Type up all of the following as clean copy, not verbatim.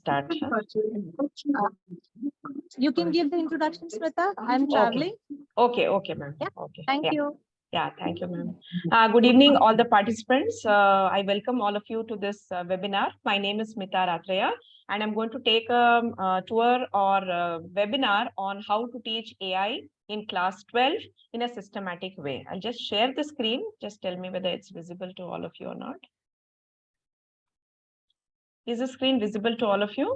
start. You can give the introduction, Smitha. I'm traveling. Okay, ma'am. Yeah. Okay. Thank you. Yeah, thank you, ma'am. Good evening, all the participants. I welcome all of you to this webinar. My name is Smitha, Athreya, and I'm going to take a tour or webinar on how to teach AI in class 12 in a systematic way. I'll just share the screen. Just tell me whether it's visible to all of you or not. Is the screen visible to all of you?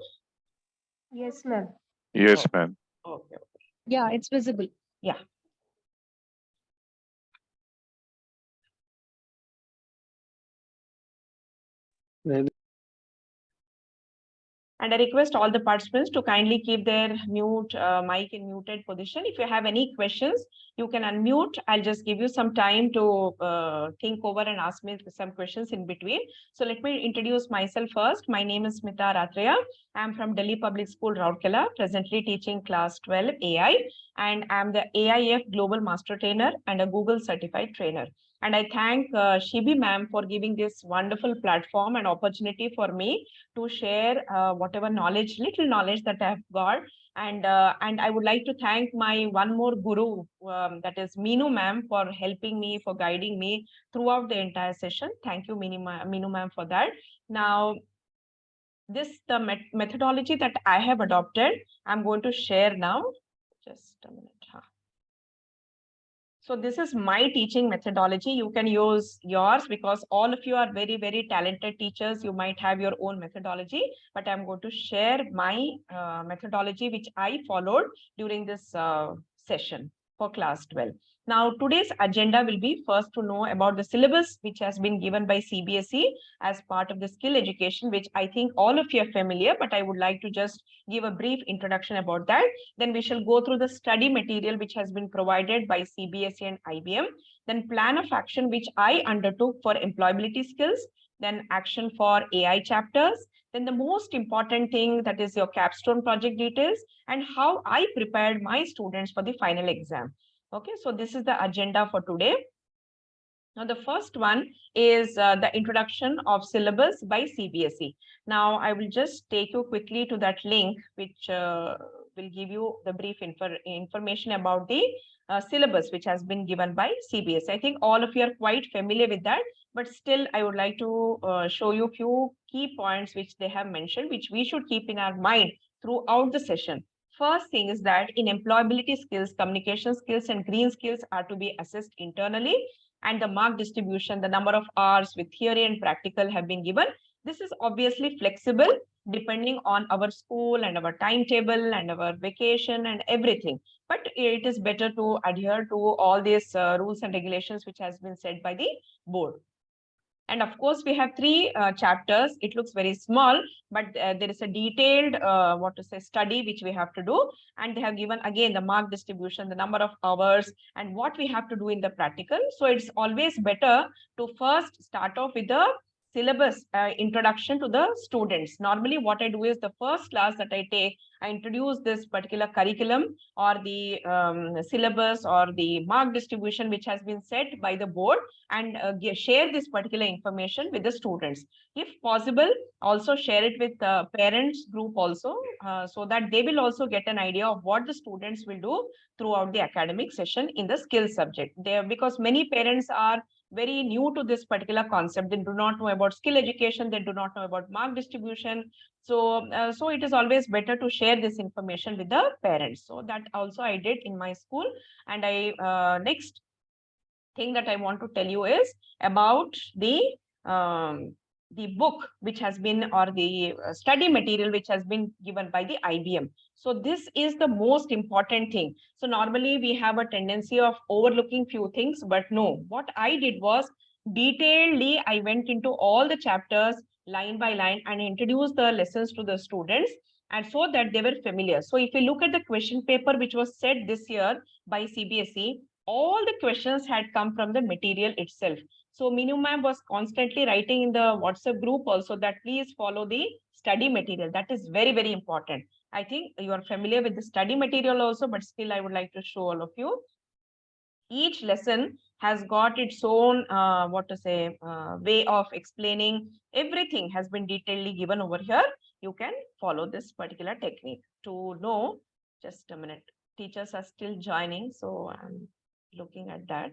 Yes, ma'am. Yes, ma'am. Okay. Yeah, it's visible. Yeah. And I request all the participants to kindly keep their mic in muted position. If you have any questions, you can unmute. I'll just give you some time to think over and ask me some questions in between. So let me introduce myself first. My name is Smitha Athreya. I'm from Delhi Public School, Rourkela, presently teaching class 12 AI. And I'm the AIF Global Master Trainer and a Google Certified Trainer. And I thank Shibi ma'am for giving this wonderful platform and opportunity for me to share whatever knowledge, little knowledge that I have got. And I would like to thank my one more guru, that is Meenu ma'am, for helping me, for guiding me throughout the entire session. Thank you, Meenu ma'am, for that. Now, the methodology that I have adopted, I'm going to share now. Just a minute. So this is my teaching methodology. You can use yours because all of you are very, very talented teachers. You might have your own methodology, but I'm going to share my methodology, which I followed during this session for class 12. Now, today's agenda will be first to know about the syllabus, which has been given by CBSE as part of the skill education, which I think all of you are familiar, but I would like to just give a brief introduction about that. Then we shall go through the study material, which has been provided by CBSE and IBM. Then plan of action, which I undertook for employability skills. Then action for AI chapters. Then the most important thing, that is your capstone project details and how I prepared my students for the final exam. Okay, so this is the agenda for today. Now, the first one is the introduction of syllabus by CBSE. Now, I will just take you quickly to that link, which will give you the brief information about the syllabus, which has been given by CBSE. I think all of you are quite familiar with that, but still, I would like to show you a few key points which they have mentioned, which we should keep in our mind throughout the session. First thing is that in employability skills, communication skills, and green skills are to be assessed internally. And the mark distribution, the number of hours with theory and practical have been given. This is obviously flexible depending on our school and our timetable and our vacation and everything. But it is better to adhere to all these rules and regulations which has been set by the board. And of course, we have three chapters. It looks very small, but there is a detailed, study which we have to do. And they have given again the mark distribution, the number of hours, and what we have to do in the practical. So it's always better to first start off with the syllabus introduction to the students. Normally, what I do is the first class that I take, I introduce this particular curriculum or the syllabus or the mark distribution which has been set by the board, and share this particular information with the students. If possible, also share it with the parents group also, so that they will also get an idea of what the students will do throughout the academic session in the skills subject. Because many parents are very new to this particular concept. They do not know about skill education. They do not know about mark distribution. So it is always better to share this information with the parents. So that also I did in my school. And next thing that I want to tell you is about the book which has been, or the study material which has been given by the IBM. So this is the most important thing. So normally we have a tendency of overlooking few things, but no, what I did was detailedly, I went into all the chapters line by line and introduced the lessons to the students, and so that they were familiar. So if you look at the question paper which was set this year by CBSE, all the questions had come from the material itself. So Meenu ma'am was constantly writing in the WhatsApp group also that please follow the study material. That is very, very important. I think you are familiar with the study material also, but still I would like to show all of you. Each lesson has got its own, way of explaining. Everything has been detailedly given over here. you can follow this particular technique. To know, just a minute, teachers are still joining, so I'm looking at that.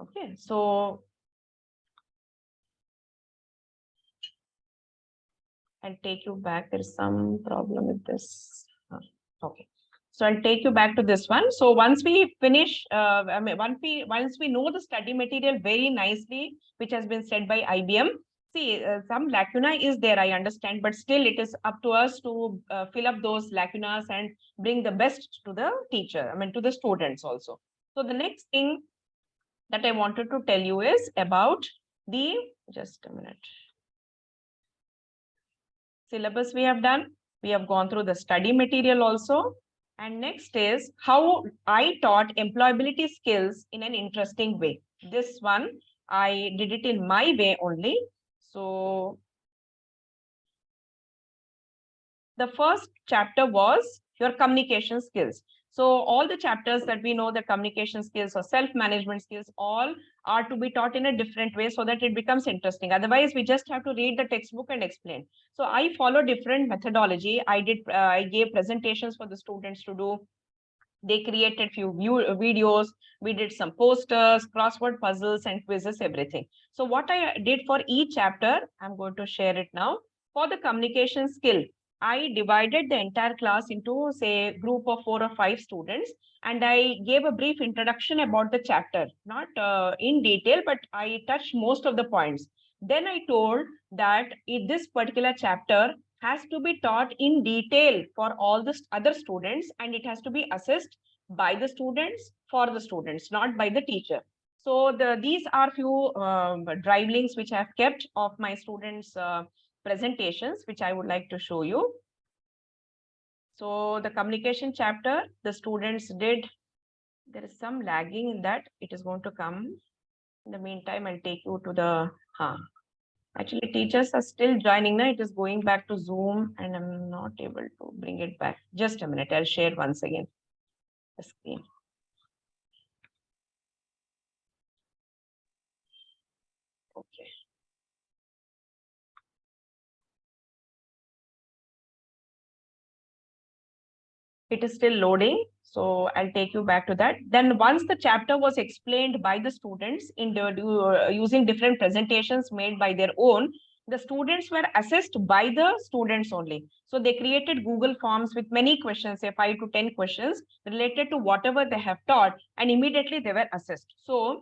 Okay, so I'll take you back. There's some problem with this. Okay. So I'll take you back to this one. So once we finish, once we know the study material very nicely, which has been said by IBM, see, some lacuna is there, I understand, but still it is up to us to fill up those lacunas and bring the best to the teacher, to the students also. So the next thing that I wanted to tell you is about the, just a minute. Syllabus we have done. We have gone through the study material also. And next is how I taught employability skills in an interesting way. This one, I did it in my way only. So the first chapter was your communication skills. So all the chapters that we know, the communication skills or self-management skills, all are to be taught in a different way so that it becomes interesting. Otherwise, we just have to read the textbook and explain. So I follow different methodology. I gave presentations for the students to do. They created few videos. We did some posters, crossword puzzles, and quizzes, everything. So what I did for each chapter, I'm going to share it now. For the communication skill, I divided the entire class into, say, a group of 4 or 5 students, and I gave a brief introduction about the chapter, not in detail, but I touched most of the points. Then I told that in this particular chapter has to be taught in detail for all the other students, and it has to be assessed by the students for the students, not by the teacher. So these are few drive links which I have kept of my students' presentations, which I would like to show you. So the communication chapter, the students did, there is some lagging in that. It is going to come. In the meantime, I'll take you to the, actually, teachers are still joining now. It is going back to Zoom and I'm not able to bring it back. Just a minute. I'll share once again the screen. Okay. It is still loading. So I'll take you back to that. Then once the chapter was explained by the students in using different presentations made by their own, the students were assessed by the students only. So they created Google Forms with many questions, say 5 to 10 questions related to whatever they have taught, and immediately they were assessed. So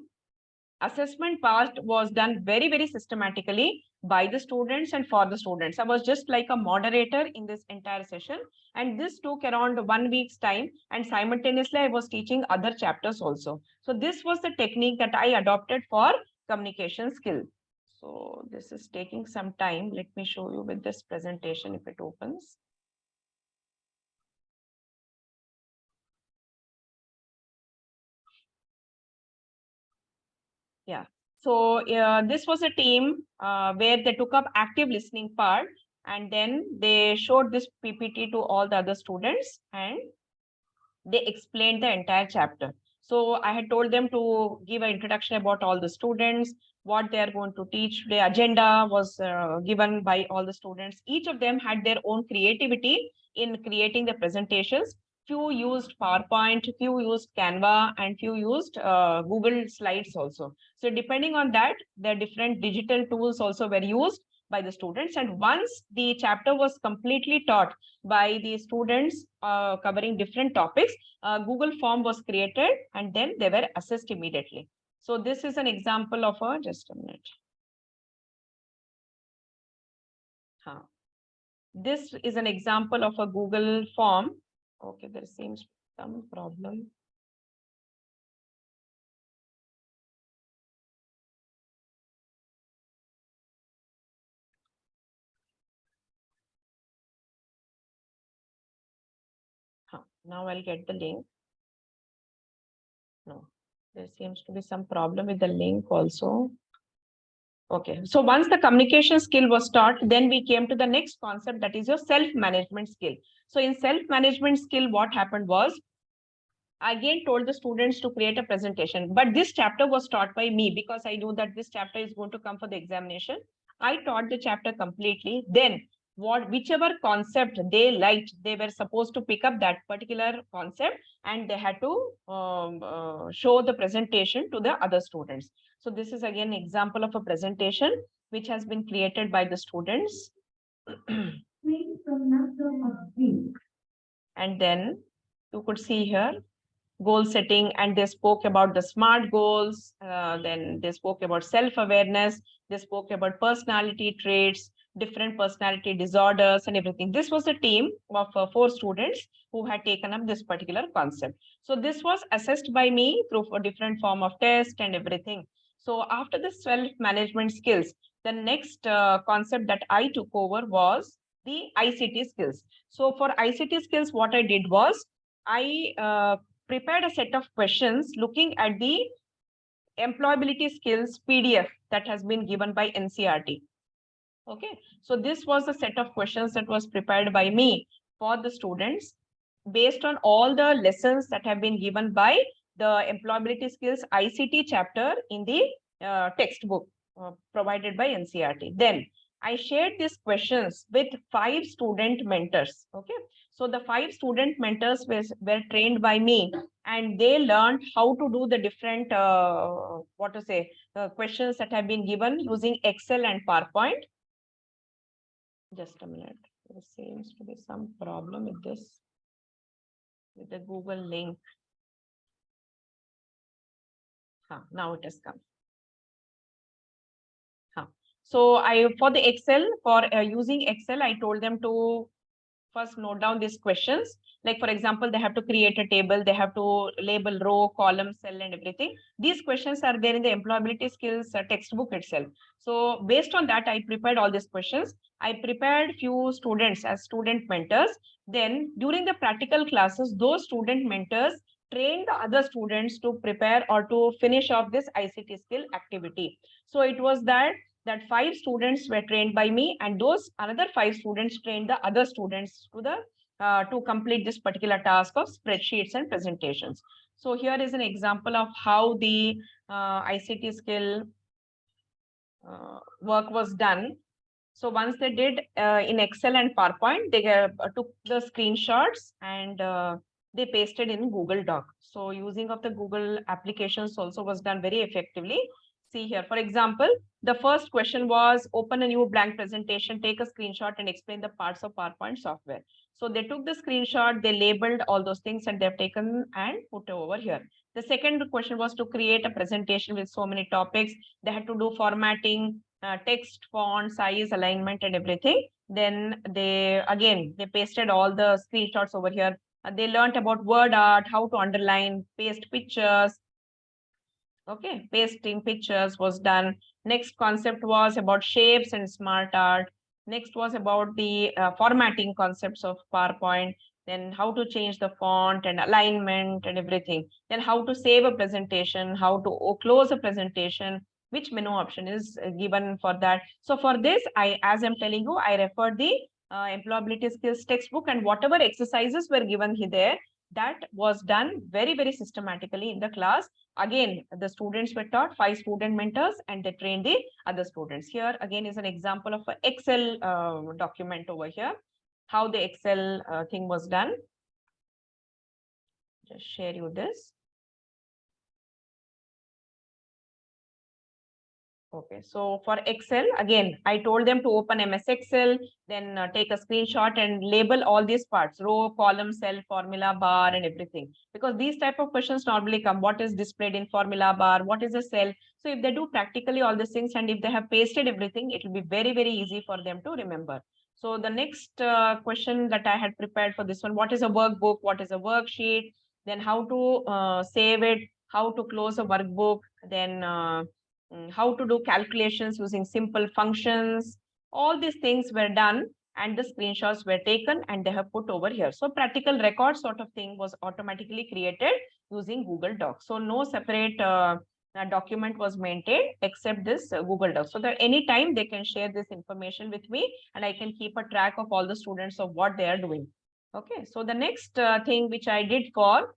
assessment part was done very, very systematically by the students and for the students. I was just like a moderator in this entire session, and this took around 1 week's time, and simultaneously I was teaching other chapters also. So this was the technique that I adopted for communication skill. So this is taking some time. Let me show you with this presentation if it opens. Yeah. So this was a team where they took up active listening part, and then they showed this PPT to all the other students and they explained the entire chapter. So I had told them to give an introduction about all the students, what they are going to teach. The agenda was given by all the students. Each of them had their own creativity in creating the presentations. Few used PowerPoint, few used Canva, and few used Google Slides also. So depending on that, the different digital tools also were used by the students. And once the chapter was completely taught by the students covering different topics, Google form was created and then they were assessed immediately. So this is an example of a, just a minute. This is an example of a Google form. Okay, there seems some problem. Now I'll get the link. No, there seems to be some problem with the link also. Okay, so once the communication skill was taught, then we came to the next concept, that is your self-management skill. So in self-management skill, what happened was, I again told the students to create a presentation, but this chapter was taught by me because I knew that this chapter is going to come for the examination. I taught the chapter completely. Then whichever concept they liked, they were supposed to pick up that particular concept and they had to show the presentation to the other students. So this is again an example of a presentation which has been created by the students. And then you could see here goal setting, and they spoke about the SMART goals. Then they spoke about self-awareness. They spoke about personality traits, different personality disorders and everything. This was a team of 4 students who had taken up this particular concept. So this was assessed by me through a different form of test and everything. So after the self-management skills, the next concept that I took over was the ICT skills. So for ICT skills, what I did was I prepared a set of questions looking at the employability skills PDF that has been given by NCERT. Okay, so this was a set of questions that was prepared by me for the students based on all the lessons that have been given by the employability skills ICT chapter in the textbook provided by NCERT. Then I shared these questions with 5 student mentors. Okay, so the 5 student mentors were trained by me, and they learned how to do the different questions that have been given using Excel and PowerPoint. Just a minute. There seems to be some problem with this, with the Google link. Now it has come. So for the Excel, for using Excel, I told them to first note down these questions. Like, for example, they have to create a table, they have to label row, column, cell, and everything. These questions are there in the employability skills textbook itself. So based on that, I prepared all these questions. I prepared few students as student mentors. Then during the practical classes, those student mentors trained the other students to prepare or to finish off this ICT skill activity. So it was that 5 students were trained by me, and those another 5 students trained the other students to complete this particular task of spreadsheets and presentations. So here is an example of how the ICT skill work was done. So once they did in Excel and PowerPoint, they took the screenshots and they pasted in Google Doc. So using of the Google applications also was done very effectively. See here, for example, the first question was open a new blank presentation, take a screenshot and explain the parts of PowerPoint software. So they took the screenshot, they labeled all those things and they've taken and put over here. The second question was to create a presentation with so many topics. They had to do formatting, text, font, size, alignment, and everything. Then they pasted all the screenshots over here. They learned about word art, how to underline, paste pictures. Okay, pasting pictures was done. Next concept was about shapes and smart art. Next was about the formatting concepts of PowerPoint. Then how to change the font and alignment and everything. Then how to save a presentation, how to close a presentation, which menu option is given for that. So for this, as I'm telling you, I referred the employability skills textbook, and whatever exercises were given there, that was done very, very systematically in the class. Again, the students were taught 5 student mentors and they trained the other students. Here again is an example of an Excel document over here, how the Excel thing was done. Just share you this. Okay, so for Excel, again, I told them to open MS Excel, then take a screenshot and label all these parts, row, column, cell, formula bar, and everything. Because these type of questions normally come, what is displayed in formula bar, what is a cell? So if they do practically all these things and if they have pasted everything, it will be very, very easy for them to remember. So the next question that I had prepared for this one, what is a workbook, what is a worksheet, then how to save it, how to close a workbook, then how to do calculations using simple functions. All these things were done and the screenshots were taken and they have put over here. So practical record sort of thing was automatically created using Google Docs. So no separate document was maintained except this Google Docs. So that anytime they can share this information with me and I can keep a track of all the students of what they are doing. Okay, so the next thing which I did for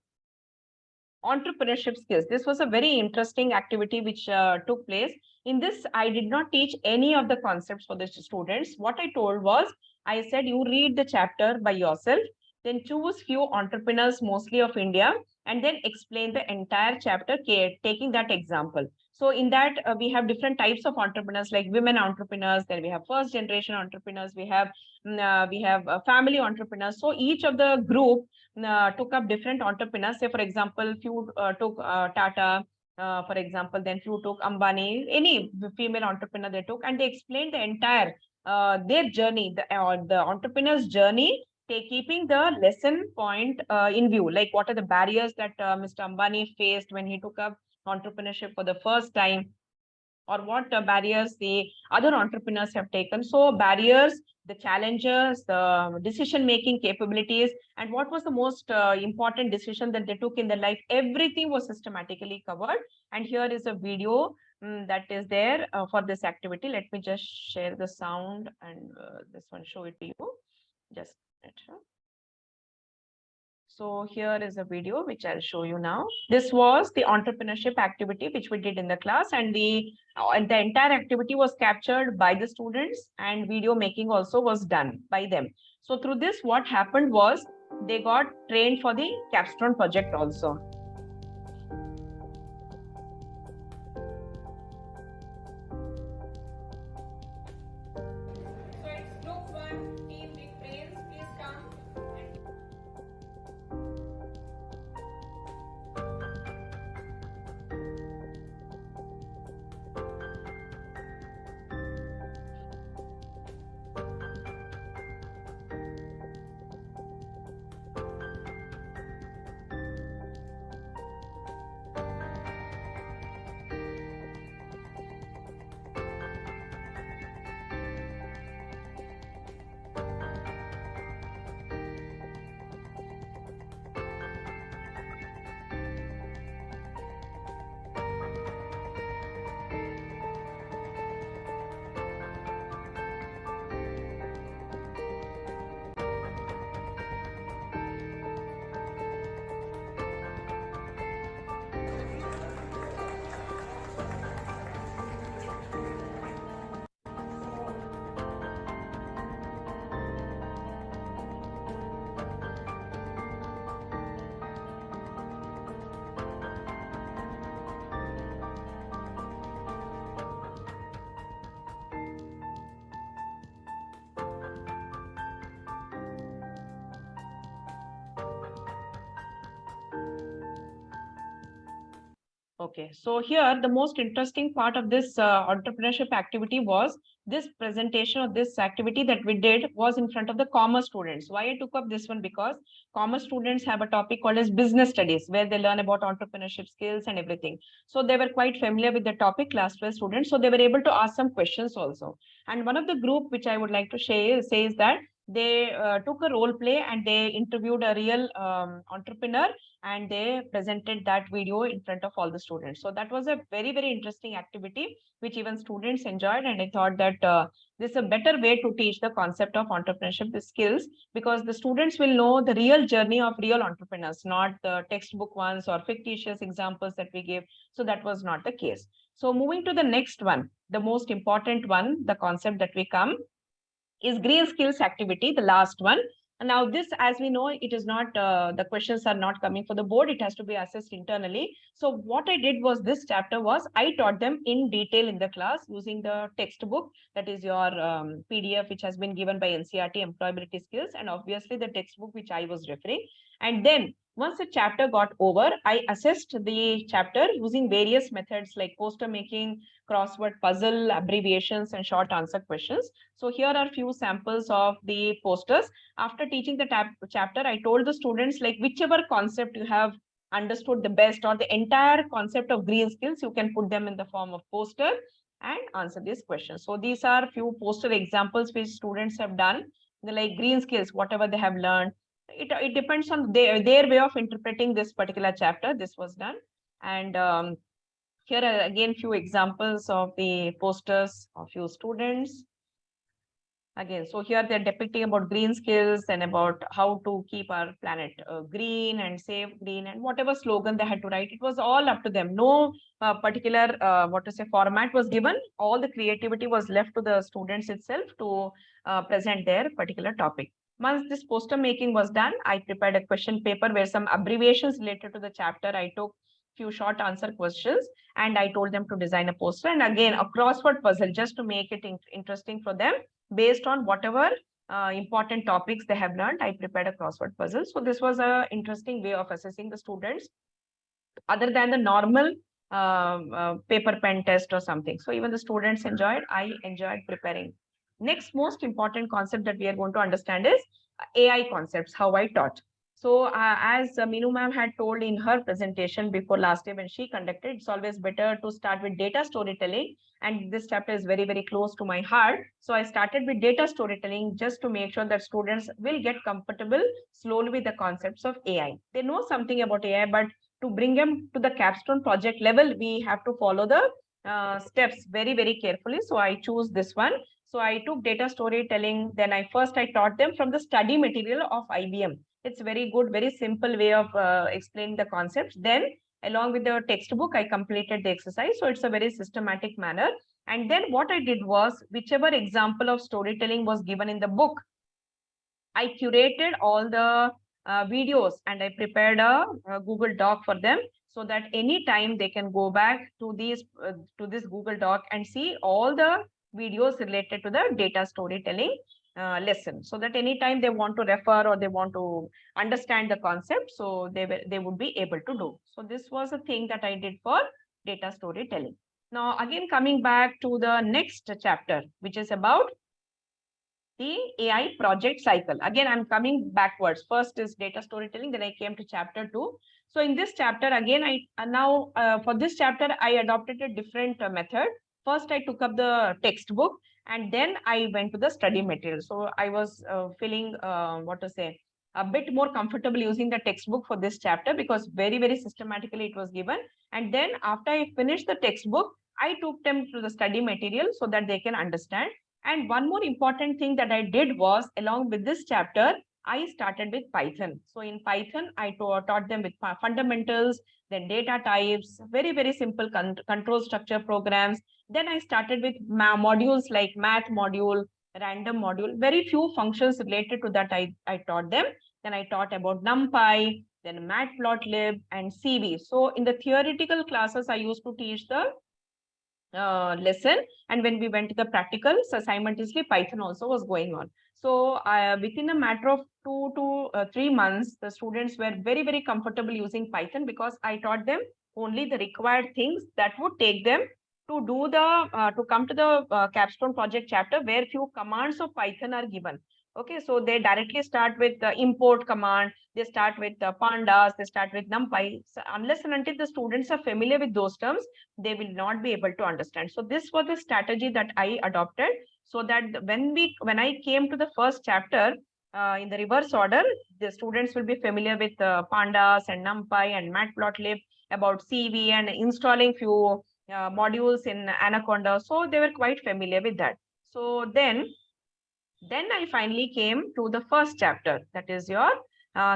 entrepreneurship skills. This was a very interesting activity which took place. In this, I did not teach any of the concepts for the students. What I told was, I said you read the chapter by yourself, then choose few entrepreneurs, mostly of India, and then explain the entire chapter, taking that example. So in that, we have different types of entrepreneurs, like women entrepreneurs, then we have first generation entrepreneurs, we have family entrepreneurs. So each of the group took up different entrepreneurs. Say, for example, few took Tata, for example, then few took Ambani, any female entrepreneur they took, and they explained the entire their journey, the entrepreneur's journey, keeping the lesson point in view, like what are the barriers that Mr. Ambani faced when he took up entrepreneurship for the first time, or what barriers the other entrepreneurs have taken. So barriers, the challenges, the decision-making capabilities, and what was the most important decision that they took in their life, everything was systematically covered. And here is a video that is there for this activity. Let me just share the sound and this one, show it to you. Just a minute. So here is a video which I'll show you now. This was the entrepreneurship activity which we did in the class, and the entire activity was captured by the students, and video making also was done by them. So through this, what happened was they got trained for the capstone project also. So it's group 1, team big brains, please come. Okay, so here the most interesting part of this entrepreneurship activity was this presentation of this activity that we did was in front of the commerce students. Why I took up this one? Because commerce students have a topic called as business studies, where they learn about entrepreneurship skills and everything. So they were quite familiar with the topic, class 12 students. So they were able to ask some questions also. And one of the group which I would like to share says that they took a role play and they interviewed a real entrepreneur, and they presented that video in front of all the students. So that was a very, very interesting activity, which even students enjoyed. And I thought that this is a better way to teach the concept of entrepreneurship skills, because the students will know the real journey of real entrepreneurs, not the textbook ones or fictitious examples that we give. So that was not the case. So moving to the next one, the most important one, the concept that we come is green skills activity, the last one. And now this, as we know, it is not, the questions are not coming for the board. It has to be assessed internally. So what I did was, this chapter was, I taught them in detail in the class using the textbook, that is your PDF, which has been given by NCERT, employability skills, and obviously the textbook which I was referring. And then once the chapter got over, I assessed the chapter using various methods like poster making, crossword puzzle, abbreviations, and short answer questions. So here are few samples of the posters. After teaching the chapter, I told the students, like, whichever concept you have understood the best, or the entire concept of green skills, you can put them in the form of poster and answer these questions. So these are few poster examples which students have done, like green skills, whatever they have learned. It depends on their way of interpreting this particular chapter. This was done. And here are again few examples of the posters of few students. Again, so here they're depicting about green skills and about how to keep our planet green and save green, and whatever slogan they had to write, it was all up to them. No particular what to say format was given. All the creativity was left to the students itself to present their particular topic. Once this poster making was done, I prepared a question paper where some abbreviations related to the chapter. I took few short answer questions and I told them to design a poster, and again a crossword puzzle just to make it interesting for them based on whatever important topics they have learned. I prepared a crossword puzzle. So this was a interesting way of assessing the students other than the normal paper pen test or something. So even the students enjoyed, I enjoyed preparing. Next most important concept that we are going to understand is AI concepts, how I taught. So as Minu ma'am had told in her presentation before last day when she conducted, it's always better to start with data storytelling. And this chapter is very, very close to my heart. So I started with data storytelling just to make sure that students will get comfortable slowly with the concepts of AI. They know something about AI, but to bring them to the capstone project level, we have to follow the steps very, very carefully. So I choose this one. So I took data storytelling. Then I taught them from the study material of IBM. It's very good, very simple way of explaining the concepts. Then along with the textbook, I completed the exercise. So it's a very systematic manner. And then what I did was, whichever example of storytelling was given in the book, I curated all the videos and I prepared a Google Doc for them so that anytime they can go back to these to this Google Doc and see all the videos related to the data storytelling lesson, so that anytime they want to refer or they want to understand the concept, so they would be able to do. So this was a thing that I did for data storytelling. Now again coming back to the next chapter, which is about the AI project cycle. Again, I'm coming backwards. First is data storytelling, then I came to chapter 2. So in this chapter, again, for this chapter, I adopted a different method. First, I took up the textbook and then I went to the study material. So I was feeling, what to say, a bit more comfortable using the textbook for this chapter because very, very systematically it was given. And then after I finished the textbook, I took them to the study material so that they can understand. And one more important thing that I did was, along with this chapter, I started with Python. So in Python, I taught them with fundamentals, then data types, very, very simple control structure programs. Then I started with modules like math module, random module, very few functions related to that I taught them. Then I taught about NumPy, then matplotlib and CV. So in the theoretical classes, I used to teach the lesson, and when we went to the practicals, simultaneously Python also was going on. So within a matter of 2 to 3 months, the students were very, very comfortable using Python because I taught them only the required things that would take them to do the to come to the capstone project chapter where few commands of Python are given. Okay, so they directly start with the import command, they start with the pandas, they start with NumPy. So unless and until the students are familiar with those terms, they will not be able to understand. So this was the strategy that I adopted, so that when I came to the first chapter in the reverse order, the students will be familiar with pandas and NumPy and matplotlib, about CV and installing few modules in Anaconda. So they were quite familiar with that. So then I finally came to the first chapter, that is your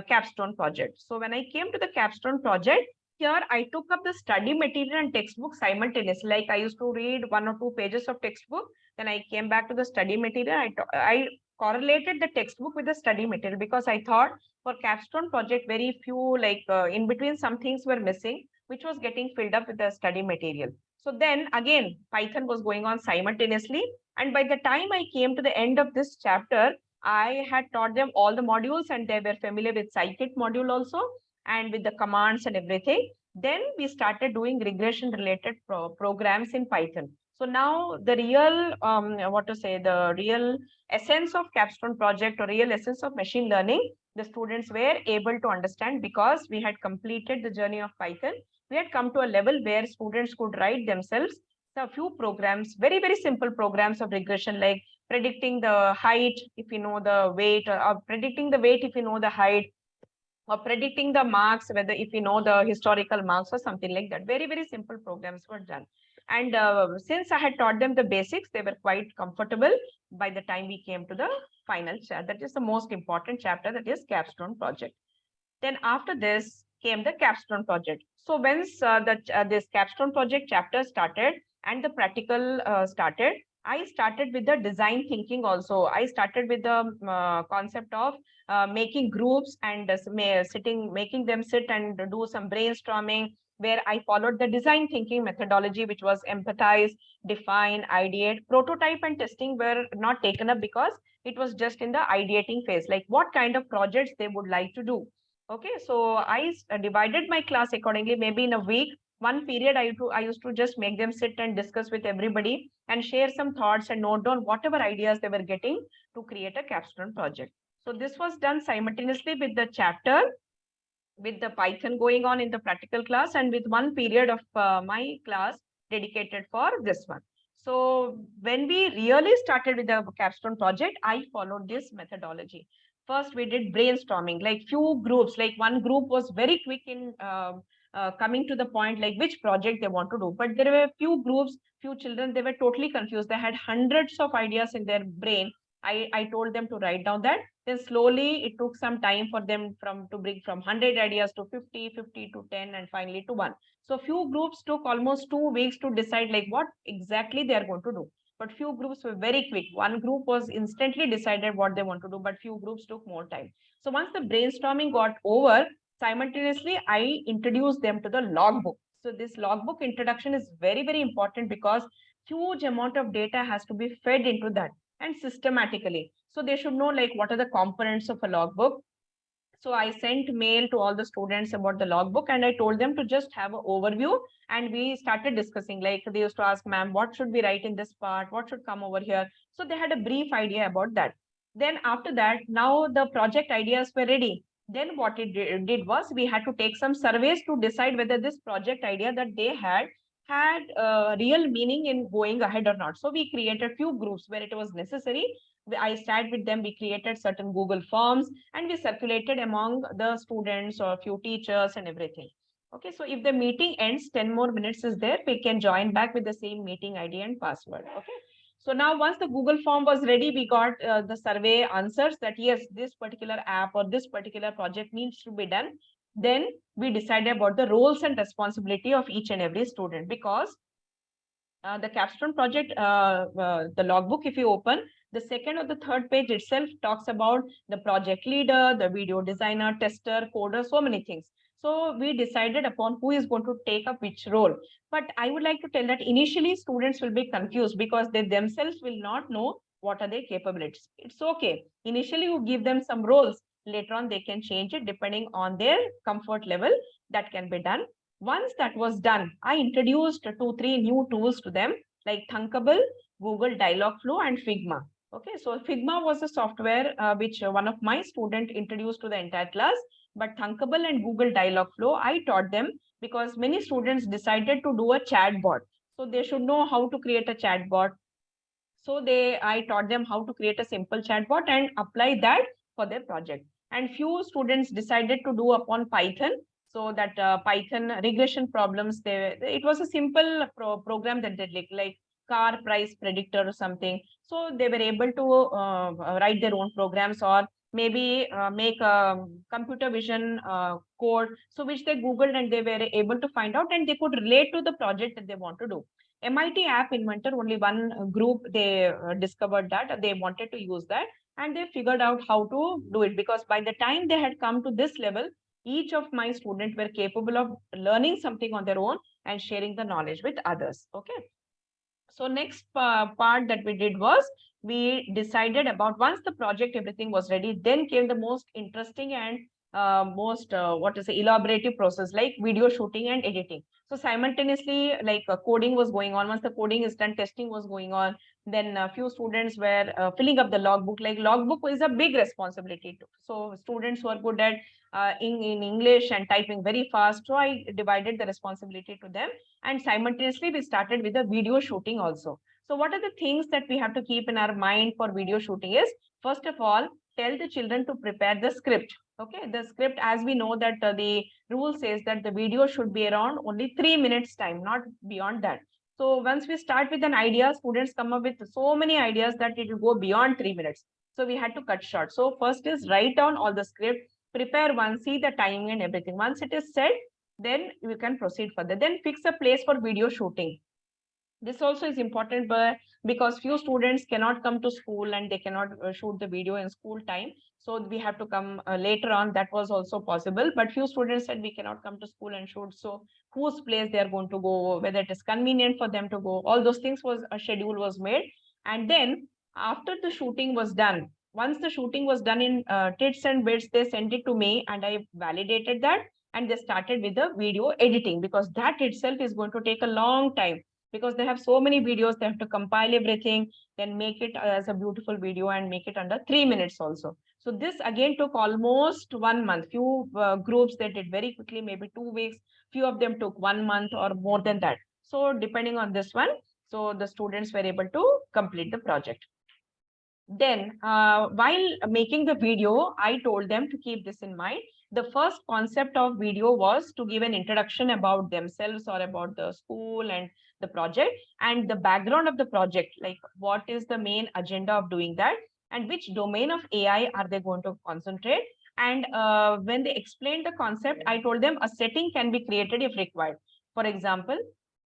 capstone project. So when I came to the capstone project, here I took up the study material and textbook simultaneously. Like I used to read 1 or 2 pages of textbook, then I came back to the study material. I correlated the textbook with the study material because I thought for capstone project, very few in between some things were missing, which was getting filled up with the study material. So then again, Python was going on simultaneously. And by the time I came to the end of this chapter, I had taught them all the modules and they were familiar with scikit module also and with the commands and everything. Then we started doing regression related programs in Python. So now the real, the real essence of capstone project or real essence of machine learning, the students were able to understand because we had completed the journey of Python. We had come to a level where students could write themselves a few programs, very, very simple programs of regression, like predicting the height if you know the weight, or predicting the weight if you know the height, or predicting the marks, whether if you know the historical marks or something like that. Very, very simple programs were done. And since I had taught them the basics, they were quite comfortable by the time we came to the final chapter. That is the most important chapter, that is capstone project. Then after this came the capstone project. So once this capstone project chapter started and the practical started, I started with the design thinking also. I started with the concept of making groups and making them sit and do some brainstorming, where I followed the design thinking methodology, which was empathize, define, ideate. Prototype and testing were not taken up because it was just in the ideating phase, like what kind of projects they would like to do. Okay, so I divided my class accordingly. Maybe in a week, one period I used to just make them sit and discuss with everybody and share some thoughts and note down whatever ideas they were getting to create a capstone project. So this was done simultaneously with the chapter, with the Python going on in the practical class, and with one period of my class dedicated for this one. So when we really started with the capstone project, I followed this methodology. First, we did brainstorming, like few groups, like one group was very quick in coming to the point, like which project they want to do. But there were few groups, few children, they were totally confused. They had hundreds of ideas in their brain. I told them to write down that. Then slowly it took some time for them to bring from 100 ideas to 50, 50 to 10, and finally to one. So few groups took almost 2 weeks to decide like what exactly they are going to do. But few groups were very quick. One group was instantly decided what they want to do, but few groups took more time. So once the brainstorming got over, simultaneously I introduced them to the logbook. So this logbook introduction is very, very important because huge amount of data has to be fed into that, and systematically. So they should know like what are the components of a logbook. So I sent mail to all the students about the logbook, and I told them to just have an overview. And we started discussing, like they used to ask, ma'am, what should we write in this part? What should come over here? So they had a brief idea about that. Then after that, now the project ideas were ready. Then what it did was we had to take some surveys to decide whether this project idea that they had real meaning in going ahead or not. So we created few groups where it was necessary. I sat with them, we created certain Google forms, and we circulated among the students or a few teachers and everything. Okay, so if the meeting ends, 10 more minutes is there, we can join back with the same meeting ID and password. Okay. So now once the Google form was ready, we got the survey answers that yes, this particular app or this particular project needs to be done. Then we decided about the roles and responsibility of each and every student, because the capstone project, the logbook, if you open, the second or the third page itself talks about the project leader, the video designer, tester, coder, so many things. So we decided upon who is going to take up which role. But I would like to tell that initially students will be confused because they themselves will not know what are their capabilities. It's okay. Initially, you give them some roles. Later on, they can change it depending on their comfort level. That can be done. Once that was done, I introduced 2, 3 new tools to them, like Thunkable, Google Dialogflow, and Figma. Okay, so Figma was a software which one of my students introduced to the entire class, but Thunkable and Google Dialogflow, I taught them because many students decided to do a chatbot. So they should know how to create a chatbot. So I taught them how to create a simple chatbot and apply that for their project. And few students decided to do upon Python. So that Python regression problems, it was a simple program that they did, like car price predictor or something. So they were able to write their own programs, or maybe make a computer vision code, so which they Googled and they were able to find out, and they could relate to the project that they want to do. MIT App Inventor, only one group, they discovered that they wanted to use that, and they figured out how to do it, because by the time they had come to this level, each of my students were capable of learning something on their own and sharing the knowledge with others. Okay. So next part that we did was we decided about, once the project everything was ready, then came the most interesting and most what is the elaborative process, like video shooting and editing. So simultaneously, like coding was going on. Once the coding is done, testing was going on. Then a few students were filling up the logbook. Like logbook is a big responsibility too. So students who are good at in English and typing very fast, so I divided the responsibility to them. And simultaneously, we started with the video shooting also. So what are the things that we have to keep in our mind for video shooting is, first of all, tell the children to prepare the script. Okay, the script, as we know that the rule says that the video should be around only 3 minutes time, not beyond that. So once we start with an idea, students come up with so many ideas that it will go beyond 3 minutes. So we had to cut short. So first is write down all the script, prepare one, see the timing and everything. Once it is set, then you can proceed further. Then fix a place for video shooting. This also is important, but because few students cannot come to school and they cannot shoot the video in school time, so we have to come later on. That was also possible, but few students said we cannot come to school and shoot. So whose place they are going to go, whether it is convenient for them to go, all those things, was a schedule was made. And then after the shooting was done, once the shooting was done in tits and bits, they sent it to me and I validated that, and they started with the video editing, because that itself is going to take a long time, because they have so many videos. They have to compile everything, then make it as a beautiful video and make it under 3 minutes also. So this again took almost 1 month. Few groups they did very quickly, maybe 2 weeks. Few of them took 1 month or more than that. So depending on this one, so the students were able to complete the project. Then while making the video, I told them to keep this in mind. The first concept of video was to give an introduction about themselves or about the school and the project, and the background of the project, like what is the main agenda of doing that, and which domain of AI are they going to concentrate. And when they explained the concept, I told them a setting can be created if required. For example,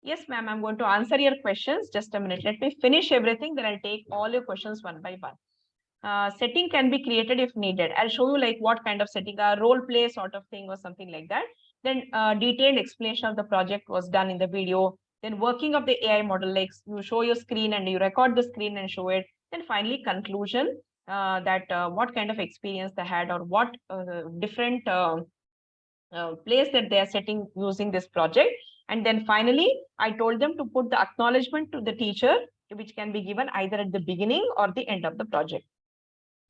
yes, ma'am, I'm going to answer your questions. Just a minute. Let me finish everything. Then I'll take all your questions one by one. Setting can be created if needed. I'll show you like what kind of setting, a role play sort of thing or something like that. Then detailed explanation of the project was done in the video. Then working of the AI model, like you show your screen and you record the screen and show it. Then finally conclusion, that what kind of experience they had, or what different place that they are setting using this project. And then finally, I told them to put the acknowledgement to the teacher, which can be given either at the beginning or the end of the project.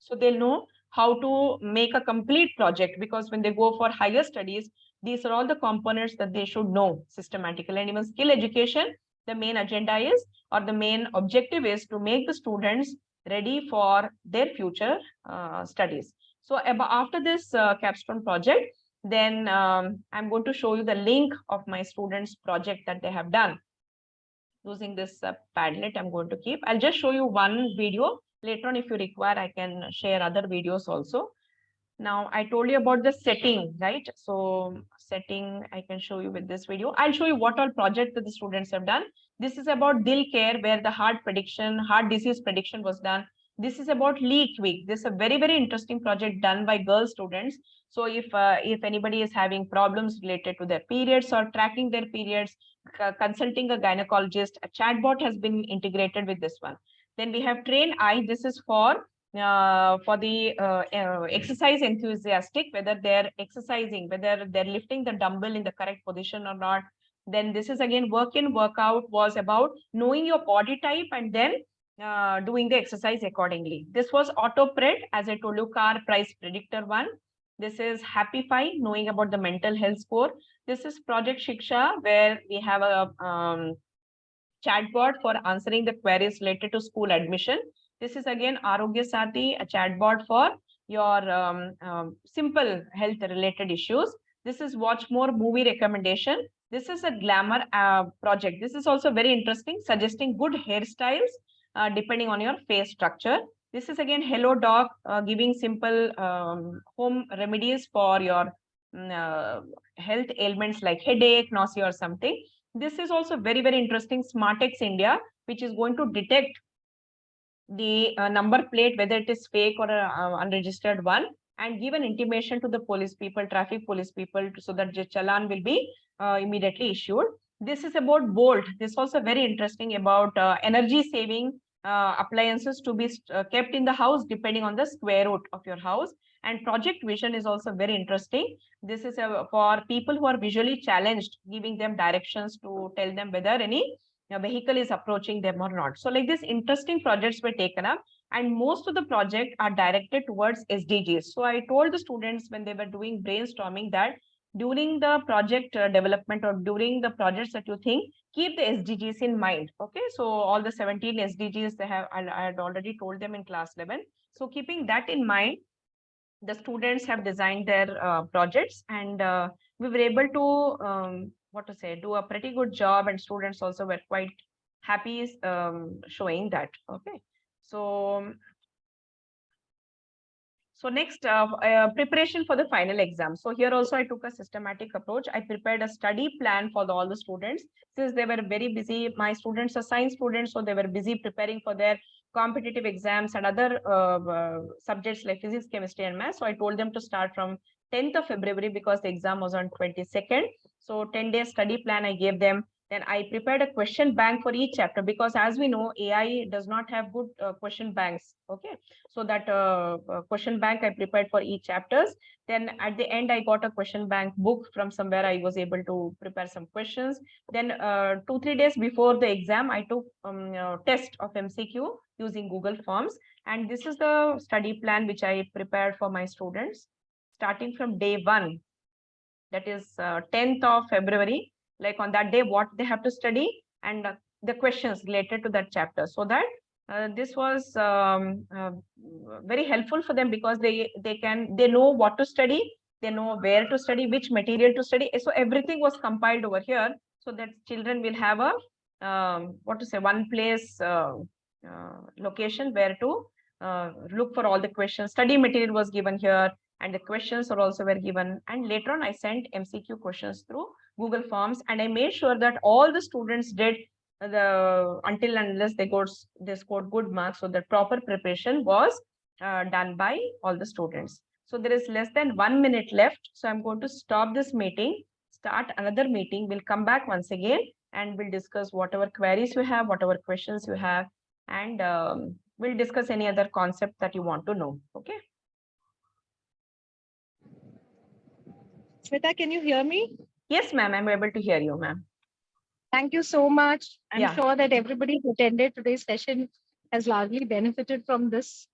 So they'll know how to make a complete project, because when they go for higher studies, these are all the components that they should know systematically. And even skill education, the main agenda is, or the main objective is, to make the students ready for their future studies. So after this capstone project, then I'm going to show you the link of my students' project that they have done using this Padlet. I'm going to keep. I'll just show you one video. Later on, if you require, I can share other videos also. Now, I told you about the setting, right? So setting, I can show you with this video. I'll show you what all projects that the students have done. This is about Dil Care, where the heart disease prediction was done. This is about Leak Week. This is a very, very interesting project done by girl students. So if anybody is having problems related to their periods or tracking their periods, consulting a gynecologist, a chatbot has been integrated with this one. Then we have Train Eye. This is for the exercise enthusiastic, whether they're exercising, whether they're lifting the dumbbell in the correct position or not. Then this is again work in, workout, was about knowing your body type and then doing the exercise accordingly. This was AutoPred, as I told you, car price predictor one. This is Happify, knowing about the mental health score. This is Project Shiksha, where we have a chatbot for answering the queries related to school admission. This is again Arogya Sati, a chatbot for your simple health related issues. This is Watch More movie recommendation. This is a glamour project. This is also very interesting, suggesting good hairstyles depending on your face structure. This is again Hello Doc, giving simple home remedies for your health ailments like headache, nausea or something. This is also very, very interesting, SmartX India, which is going to detect the number plate, whether it is fake or unregistered one, and give an intimation to the police people, traffic police people, so that the challan will be immediately issued. This is about Bolt. This is also very interesting, about energy saving appliances to be kept in the house depending on the square root of your house. And Project Vision is also very interesting. This is for people who are visually challenged, giving them directions to tell them whether any vehicle is approaching them or not. So like this, interesting projects were taken up, and most of the projects are directed towards SDGs. So I told the students when they were doing brainstorming that during the project development or during the projects that you think, keep the SDGs in mind. Okay, so all the 17 SDGs they have, I had already told them in class 11. So keeping that in mind, the students have designed their projects, and we were able to what to say, do a pretty good job, and students also were quite happy showing that. Okay. So next, preparation for the final exam. So here also I took a systematic approach. I prepared a study plan for all the students, since they were very busy. My students are science students, so they were busy preparing for their competitive exams and other subjects like physics, chemistry, and math. So I told them to start from 10th of February because the exam was on 22nd. So 10-day study plan I gave them. Then I prepared a question bank for each chapter, because as we know, AI does not have good question banks. Okay. So that question bank I prepared for each chapters. Then at the end, I got a question bank book from somewhere. I was able to prepare some questions. Then 2-3 days before the exam, I took test of MCQ using Google Forms. And this is the study plan which I prepared for my students, starting from day 1, that is 10th of February. Like on that day, what they have to study, and the questions related to that chapter, so that this was very helpful for them, because they know what to study, they know where to study, which material to study. So everything was compiled over here, so that children will have a what to say, one place location where to look for all the questions. Study material was given here, and the questions are also were given. And later on, I sent MCQ questions through Google Forms, and I made sure that all the students did the until and unless they scored good marks. So the proper preparation was done by all the students. So there is less than 1 minute left. So I'm going to stop this meeting, start another meeting. We'll come back once again, and we'll discuss whatever queries you have, whatever questions you have, and we'll discuss any other concept that you want to know. Okay. Smitha, can you hear me? Yes, ma'am. I'm able to hear you, ma'am. Thank you so much. I'm Yeah. sure that everybody who attended today's session has largely benefited from this.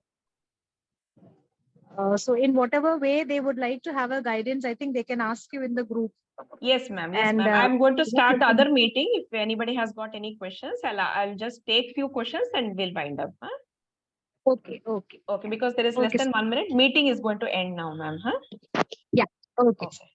So in whatever way they would like to have a guidance, I think they can ask you in the group. Yes, ma'am. Yes, And, ma'am. I'm going to start the can- other meeting. If anybody has got any questions, I'll just take few questions and we'll wind up. Huh? Okay. Okay, because there is less Okay. than 1 minute. Meeting is going to end now, ma'am. Huh? Yeah. Okay. Okay.